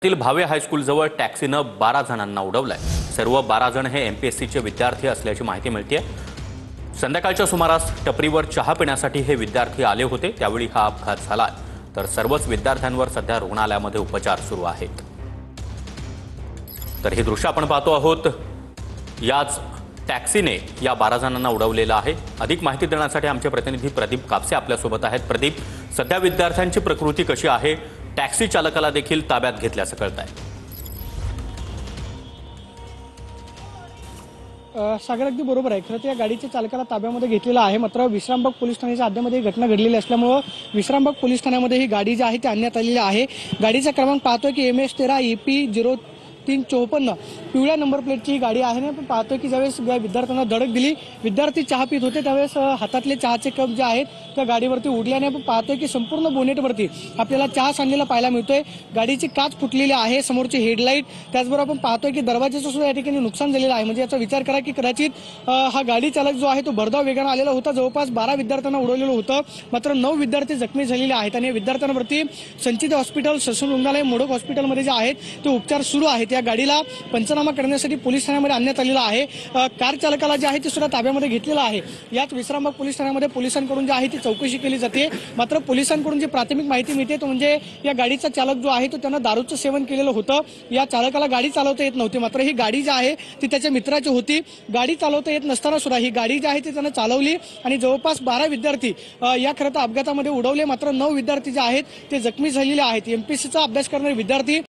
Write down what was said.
तील भावे हायस्कूल जवळ टॅक्सीनं 12 जणांना उडवलंय। सर्व 12 जण हे एमपीएससीचे विद्यार्थी असल्याची माहिती मिळते। संध्याकाळच्या सुमारास टपरीवर चहा पिण्यासाठी हे विद्यार्थी आले होते, त्यावेळी हा अपघात झाला। तर सर्वच विद्यार्थ्यांवर सध्या रुग्णालयामध्ये उपचार सुरू आहेत। तर हे दृश्य आपण पाहतो आहोत। याच टॅक्सीने या 12 जणांना उडवलेलं आहे। अधिक माहिती देण्यासाठी आमचे प्रतिनिधी प्रदीप कापसे आपल्यासोबत आहेत। प्रदीप, सध्या विद्यार्थ्यांची प्रकृती कशी आहे? टॅक्सी चालकाला देखील ताब्यात घेतल्याचं कळतंय। सागर अगदी बरोबर आहे। खरं तर या गाडीच्या चालकाला ताब्यामध्ये घेतलेला आहे, मात्र विश्रामबाग पोलीस ठाण्याच्या हद्दीमध्ये घटना घडलेली असल्यामुळे विश्रामबाग पोलीस ठाण्यामध्ये ही गाडी जी आहे ती आणण्यात आलेली आहे। गाडीचा क्रमांक पाहतोय की MS13 EP 0354 पिवळ्या नंबर प्लेटची ही गाडी आहे। आपण पाहतोय की ज्यावेळेस विद्यार्थ्यांना धडक दिली, विद्यार्थी चहा पित होते, त्यावेळेस हातातले चहाचे कप जे आहेत त्या गाडीवरती उडल्याने आपण पाहतोय की संपूर्ण बोनेटवरती आपल्याला चहा सांडलेला पाहायला मिळतोय। गाडीची काच फुटलेली आहे, समोरची हेडलाईट, त्याचबरोबर आपण पाहतोय की दरवाजाचं सुद्धा या ठिकाणी नुकसान झालेलं आहे। म्हणजे याचा विचार करा की कदाचित हा गाडी चालक जो आहे तो भरधाव वेगाने आलेला होता। जवळपास 12 विद्यार्थ्यांना उडवलेलं होतं, मात्र 9 विद्यार्थी जखमी झालेले आहेत आणि विद्यार्थ्यांवरती संचित हॉस्पिटल, ससून रुग्णालय, मोडक हॉस्पिटलमध्ये जे आहेत ते उपचार सुरू आहेत। या गाडीला पंचनामा करण्यासाठी पोलीस ठाण्यामध्ये आणण्यात आलेला आहे। कार चालकाला जे आहे ते सुद्धा ताब्यामध्ये घेतलेला आहे। याच विश्रामबाग पोलीस ठाण्यामध्ये पोलिसांकडून जे आहे ती चौकशी केली जाते। मात्र पोलिसांकडून जी प्राथमिक माहिती मिळते तो म्हणजे या गाडीचा चालक जो आहे तो त्यानं दारूचं सेवन केलेलं होतं। या चालकाला गाडी चालवता येत नव्हती, मात्र ही गाडी जी आहे ती त्याच्या मित्राची होती। गाडी चालवता येत नसताना सुद्धा ही गाडी जी आहे ती त्यानं चालवली आणि जवळपास 12 विद्यार्थी या खरं तर अपघातामध्ये उडवले। मात्र 9 विद्यार्थी जे आहेत ते जखमी झालेले आहेत। एमपीएससीचा अभ्यास करणारे विद्यार्थी